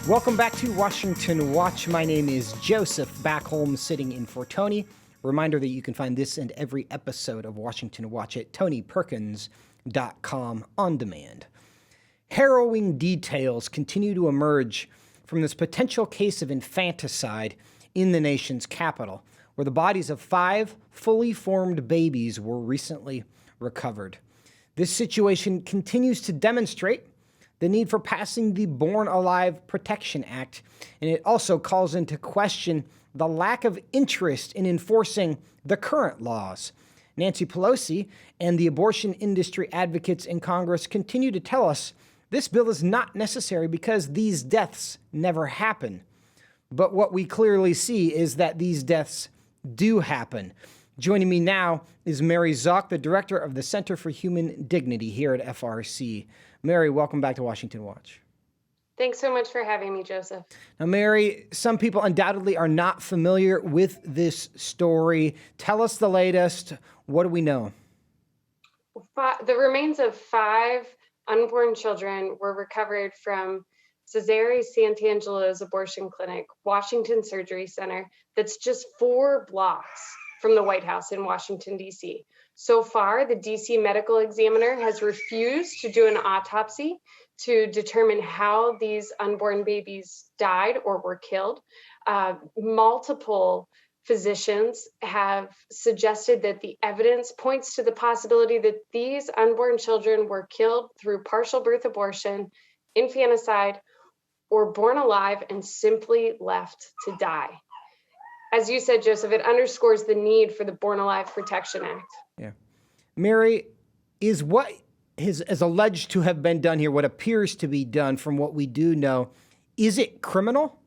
Welcome back to Washington Watch. My name is Joseph, back home sitting in for Tony. Reminder that you can find this and every episode of Washington Watch at tonyperkins.com on demand. Harrowing details continue to emerge from this potential case of infanticide in the nation's capital, where the bodies of 5 fully formed babies were recently recovered. This situation continues to demonstrate the need for passing the Born Alive Protection Act, and it also calls into question the lack of interest in enforcing the current laws. Nancy Pelosi and the abortion industry advocates in Congress continue to tell us this bill is not necessary because these deaths never happen. But what we clearly see is that these deaths do happen. Joining me now is Mary Szoch, the director of the Center for Human Dignity here at FRC. Mary, welcome back to Washington Watch. Thanks so much for having me, Joseph. Now, Mary, some people undoubtedly are not familiar with this story. Tell us the latest. What do we know? The remains of 5 unborn children were recovered from Cesare Sant'Angelo's abortion clinic, Washington Surgery Center, that's just 4 blocks from the White House in Washington, D.C. So far, the D.C. medical examiner has refused to do an autopsy to determine how these unborn babies died or were killed. Multiple physicians have suggested that the evidence points to the possibility that these unborn children were killed through partial birth abortion, infanticide, or born alive and simply left to die. As you said, Joseph, it underscores the need for the Born Alive Protection Act. Yeah. Mary, is what is alleged to have been done here, what appears to be done from what we do know, is it criminal?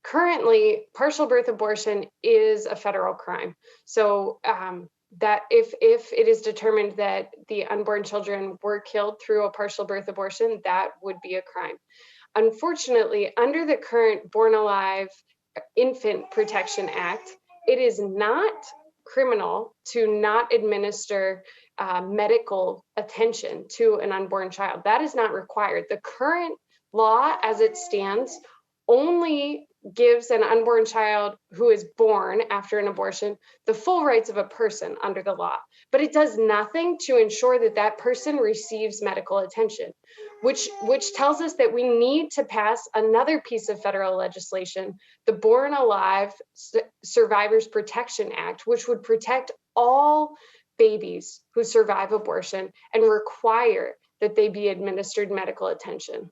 Currently, partial birth abortion is a federal crime. So that if it is determined that the unborn children were killed through a partial birth abortion, that would be a crime. Unfortunately, under the current Born Alive Infant Protection Act, it is not criminal to not administer medical attention to an unborn child. That is not required. The current law as it stands only gives an unborn child who is born after an abortion the full rights of a person under the law, but it does nothing to ensure that that person receives medical attention, which tells us that we need to pass another piece of federal legislation, the Born Alive Survivors Protection Act, which would protect all babies who survive abortion and require that they be administered medical attention.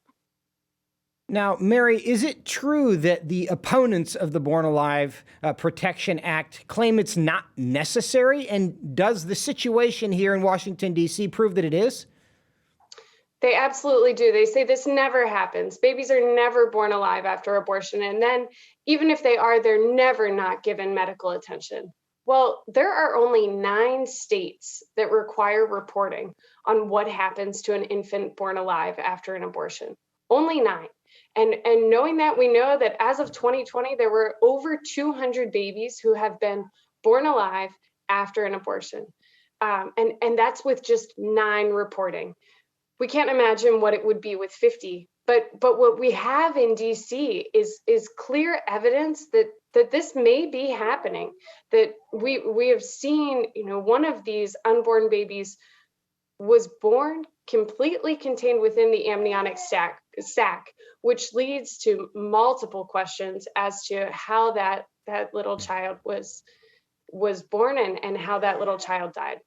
Now, Mary, is it true that the opponents of the Born Alive Protection Act claim it's not necessary? And does the situation here in Washington, D.C. prove that it is? They absolutely do. They say this never happens. Babies are never born alive after abortion. And then even if they are, they're never not given medical attention. Well, there are only 9 states that require reporting on what happens to an infant born alive after an abortion. Only 9. And knowing that, we know that as of 2020, there were over 200 babies who have been born alive after an abortion. And that's with just 9 reporting. We can't imagine what it would be with 50. But what we have in DC is clear evidence that this may be happening, that we have seen, one of these unborn babies was born completely contained within the amniotic sac, which leads to multiple questions as to how that little child was born and how that little child died.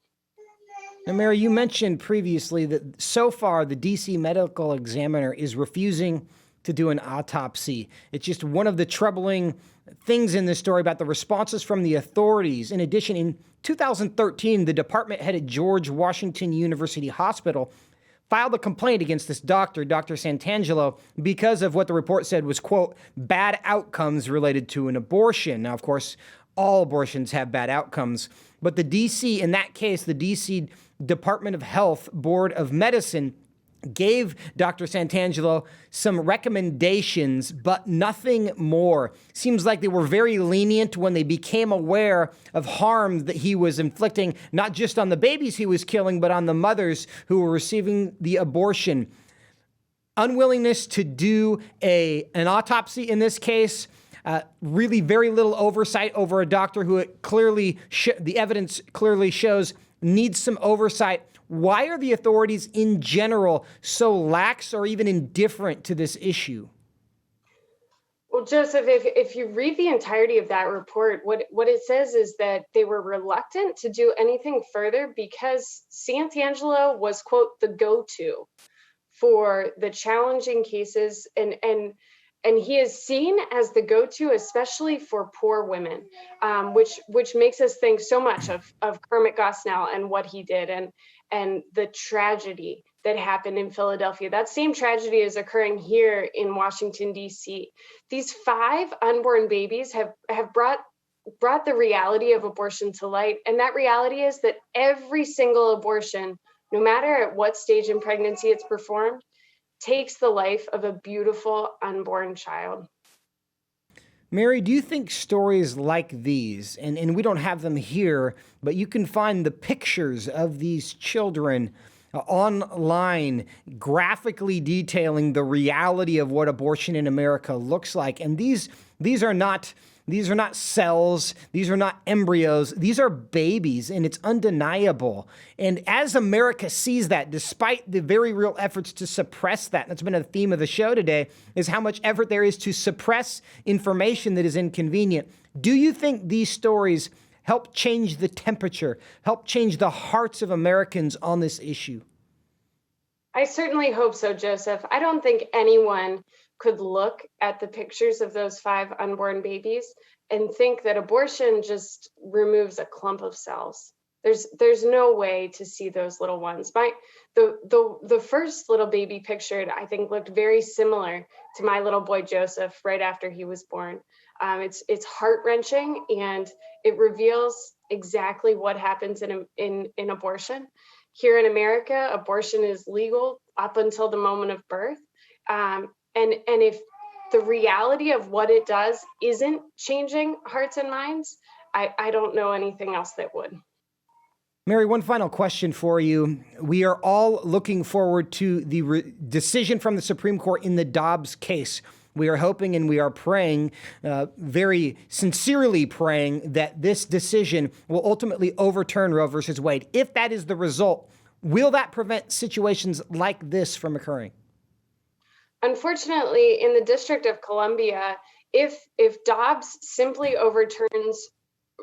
Now, Mary, you mentioned previously that so far the D.C. medical examiner is refusing to do an autopsy. It's just one of the troubling things in this story about the responses from the authorities. In addition, in 2013, the department head at George Washington University Hospital filed a complaint against this doctor, Dr. Sant'Angelo, because of what the report said was, quote, bad outcomes related to an abortion. Now, of course, all abortions have bad outcomes, but the D.C., in that case, the D.C. Department of Health Board of Medicine gave Dr. Sant'Angelo some recommendations, but nothing more. Seems like they were very lenient when they became aware of harm that he was inflicting, not just on the babies he was killing, but on the mothers who were receiving the abortion. unwillingness to do an autopsy in this case, really very little oversight over a doctor who it clearly, the evidence clearly shows needs some oversight. Why are the authorities in general so lax or even indifferent to this issue? Well, Joseph, if you read the entirety of that report, what it says is that they were reluctant to do anything further because Santangelo was, quote, the go-to for the challenging cases, and he is seen as the go-to, especially for poor women, which makes us think so much of Kermit Gosnell and what he did, and the tragedy that happened in Philadelphia. That same tragedy is occurring here in Washington, D.C. These 5 unborn babies have brought the reality of abortion to light, and that reality is that every single abortion, no matter at what stage in pregnancy it's performed, takes the life of a beautiful unborn child. Mary, do you think stories like these, and we don't have them here, but you can find the pictures of these children online graphically detailing the reality of what abortion in America looks like. And these are not cells. These are not embryos. These are babies, and it's undeniable. And as America sees that, despite the very real efforts to suppress that, and that's been a theme of the show today, is how much effort there is to suppress information that is inconvenient. Do you think these stories help change the temperature, help change the hearts of Americans on this issue? I certainly hope so, Joseph. I don't think anyone could look at the pictures of those 5 unborn babies and think that abortion just removes a clump of cells. There's no way to see those little ones. The first little baby pictured, I think, looked very similar to my little boy Joseph right after he was born. It's heart-wrenching, and it reveals exactly what happens in abortion. Here in America, abortion is legal up until the moment of birth. And if the reality of what it does isn't changing hearts and minds, I don't know anything else that would. Mary, one final question for you. We are all looking forward to the decision from the Supreme Court in the Dobbs case. We are hoping and we are praying, very sincerely praying, that this decision will ultimately overturn Roe versus Wade. If that is the result, will that prevent situations like this from occurring? Unfortunately, in the District of Columbia, if Dobbs simply overturns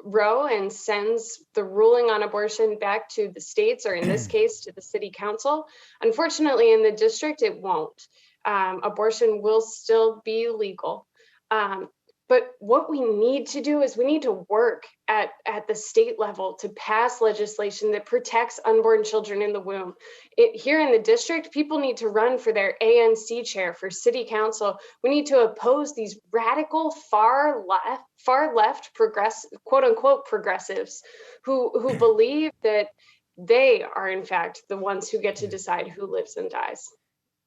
Roe and sends the ruling on abortion back to the states, or in this case, to the city council, unfortunately, in the district, it won't. Abortion will still be legal. But what we need to do is we need to work at the state level to pass legislation that protects unborn children in the womb. Here in the district, people need to run for their ANC chair, for city council. We need to oppose these radical far left quote unquote progressives who believe that they are in fact the ones who get to decide who lives and dies.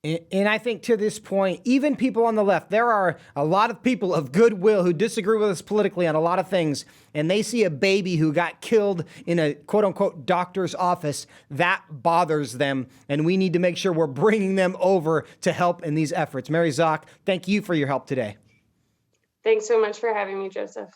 And I think to this point, even people on the left, there are a lot of people of goodwill who disagree with us politically on a lot of things, and they see a baby who got killed in a quote-unquote doctor's office. That bothers them, and we need to make sure we're bringing them over to help in these efforts. Mary Szoch, thank you for your help today. Thanks so much for having me, Joseph.